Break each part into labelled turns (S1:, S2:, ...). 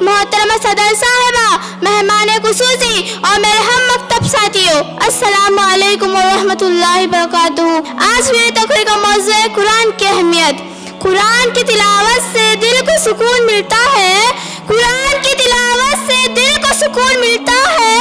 S1: محترمہ صدر صاحبہ، مہمان خصوصی اور میرے ہم مکتب ساتھیوں، السلام علیکم ورحمۃ اللہ وبرکاتہ۔ آج میری تقریر کا موضوع ہے قرآن کی اہمیت۔ قرآن کی تلاوت سے دل کو سکون ملتا ہے، قرآن کی تلاوت سے دل کو سکون ملتا ہے،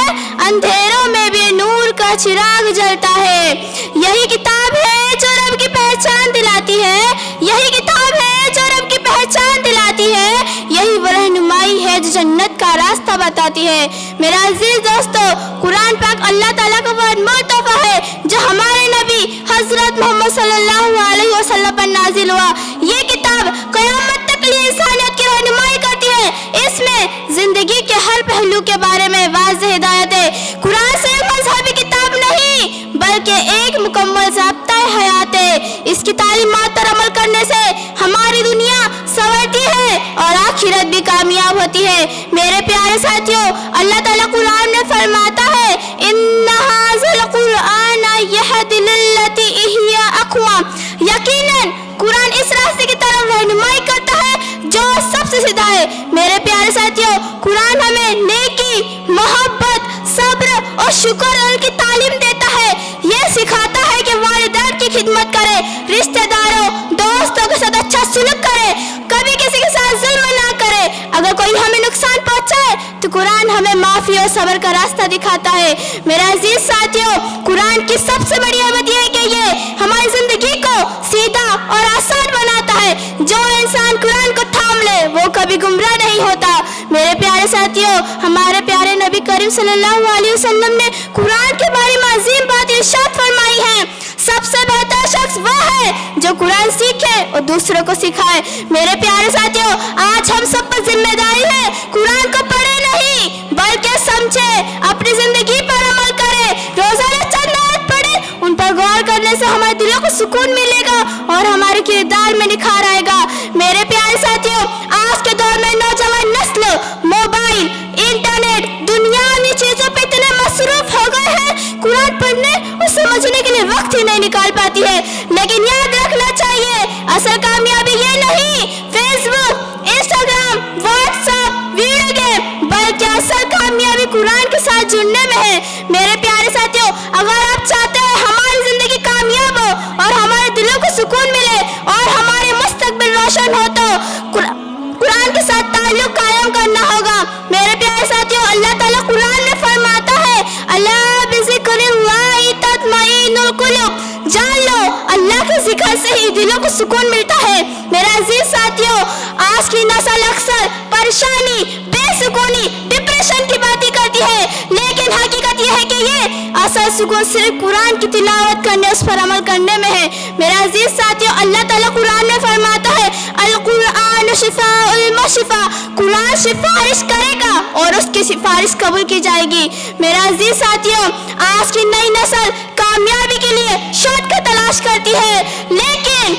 S1: اندھیروں میں بھی نور کا چراغ جلتا ہے۔ یہی کتاب ہے جو رب کی پہچان دلاتی ہے، یہی کتاب ہے جو رب کی پہچان دلاتی ہے، یہی وہ رہنمائی ہے جو جنت کا راستہ بتاتی ہے۔ میرا عزیز دوستو، قرآن پاک اللہ تعالیٰ کا وہ انمول تحفہ ہے جو ہمارے نبی حضرت محمد صلی اللہ علیہ وسلم پر نازل ہوا۔ یہ کتاب قیامت تک لیے انسانیت کی رہنمائی کرتی ہے۔ اس میں زندگی کے ہر پہلو کے بارے میں واضح ہدایت ہے۔ قرآن صرف مذہبی کتاب نہیں بلکہ ایک مکمل ضابطۂ حیات ہے۔ اس کی تعلیمات پر عمل کرنے سے ہماری دنیا سنورتی ہے اور آخرت بھی کامیاب ہوتی ہے۔ میرے پیارے ساتھیوں، اللہ تعالیٰ قرآن میں فرماتا ہے اِنَّ هَٰذَا الْقُرْآنَ يَهْدِي لِلَّتِي هِیَ أَقْوَمُ۔ یقیناً قرآن اس راستے کی طرف رہنمائی کرتا ہے جو سب سے سیدھا ہے۔ میرے پیارے ساتھیوں، قرآن ہمیں نیکی، محبت، صبر اور شکر کی تعلیم دیتا ہے۔ یہ سکھاتا ہے کہ والدین کی خدمت کرے، رشتہ داروں، دوستوں کے ساتھ اچھا سلوک کرے، کبھی کسی کے ساتھ ظلم نہ کرے۔ اگر کوئی ہمیں نقصان پہنچائے تو قرآن ہمیں معافی اور صبر کا راستہ دکھاتا ہے۔ میرے عزیز ساتھیوں، قرآن کی سب سے بڑی اہمیت یہ ہے کہ یہ ہماری زندگی کو سیدھا اور آسان بناتا ہے۔ جو انسان قرآن کو تھام لے وہ کبھی گمراہ نہیں ہوتا۔ میرے پیارے ساتھیوں، ہمارے پیارے نبی کریم صلی اللہ علیہ وسلم نے قرآن کے بارے میں عظیم بات ارشاد فرمائی ہے۔ سب سے بہتر شخص وہ ہے جو قرآن سیکھے اور دوسروں کو سکھائے۔ میرے پیارے ساتھیوں، آج ہم سب پر ذمہ داری ہے قرآن کو پڑھے نہیں بلکہ سمجھے، اپنی زندگی پر عمل کرے، روزانہ چند آیت پڑھے۔ ان پر غور کرنے سے ہمارے دلوں کو سکون ملے گا اور ہمارے کردار میں نکھار آئے گا۔ میرے پیارے ساتھیوں، آج کے دور میں نوجوان نسل موبائل، انٹرنیٹ، دنیاوی چیزوں پہ اتنے مصروف ہو گئے ہیں، قرآن پڑھنے اور سمجھنے کے لیے وقت ہی نہیں نکال پاتی ہے۔ لیکن یاد رکھنا چاہیے، اصل کامیابی یہ نہیں Facebook, Instagram, WhatsApp, video game, بلکہ اصل کامیابی قرآن کے ساتھ جڑنے میں ہے۔ میرے پیارے ساتھیوں، اگر آپ چاہتے ہیں ہماری زندگی کامیاب ہو اور ہمارے دلوں کو سکون ملے اور ہمارے مستقبل روشن ہو تو قرآن کے ساتھ تعلق قائم کرنا ہوگا۔ میرے پیارے ساتھیوں، اللہ تعالیٰ قرآن میں فرماتا ہے الا بذکر اللہ تطمئن القلوب۔ جان لو، اللہ کے ذکر سے ہی دلوں کو سکون ملتا ہے۔ میرے عزیز ساتھیوں، آج کی نسل اکثر پریشانی، بے سکونی، ڈپریشن کی باتیں کرتی ہے، لیکن حقیقت یہ ہے کہ یہ اصل سکون صرف قرآن کی تلاوت کرنے، اس پر عمل کرنے میں ہے۔ میرے عزیز ساتھیوں، اللہ تعالیٰ قرآن میں فرماتا ہے القرآن شفاء المشفیٰ۔ قرآن سفارش کرے گا اور اس کی سفارش قبول کی جائے گی۔ میرے عزیز ساتھیوں، آج کی نئی نسل کامیابی کے لیے شارٹ کٹ تلاش کرتی ہے، لیکن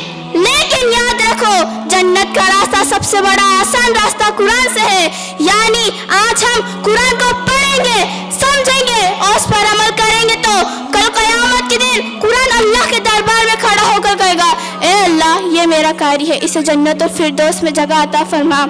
S1: یاد رکھو، جنت کا راستہ سب سے بڑا آسان راستہ قرآن سے ہے۔ یعنی آج ہم قرآن کو پڑھیں گے، سمجھیں گے اور اس پر عمل کریں گے تو کل قیامت کے دن قرآن اللہ کے دربار میں کھڑا ہو کر کہے گا اے اللہ، یہ میرا قاری ہے، اسے جنت اور فردوس میں جگہ عطا فرما۔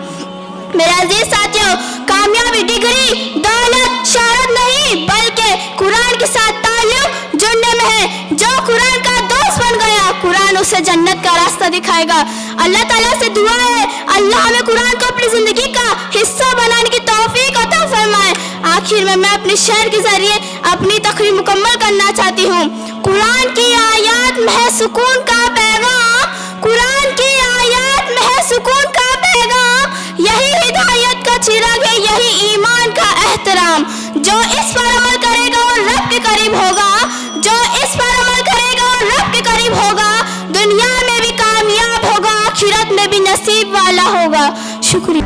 S1: میرے عزیز ساتھیوں، کامیابی ڈگری، دولت، شہرت نہیں بلکہ قرآن کے ساتھ تعلق جڑنے میں ہے۔ جو قرآن کا دوست بن گیا، قرآن اسے جنت کا راستہ دکھائے گا۔ اللہ تعالیٰ سے دعا ہے اللہ ہمیں قرآن کو اپنی زندگی کا حصہ بنانے کی توفیق عطا فرمائے۔ آخر میں اپنے شعر کے ذریعے اپنی تقریر مکمل کرنا چاہتی ہوں۔ قرآن کی آیات میں ہے سکون کا پیغام، قرآن کی آیات میں ہے سکون کا پیغام، یہی ہدایت کا چراغ ہے، یہی ایمان کا احترام۔ جو اس پر عمل کرے گا وہ رب کے قریب ہوگا، جو اس پر عمل کرے گا وہ رب کے قریب ہوگا، دنیا میں بھی کامیاب ہوگا، آخرت میں بھی نصیب والا ہوگا۔ شکریہ۔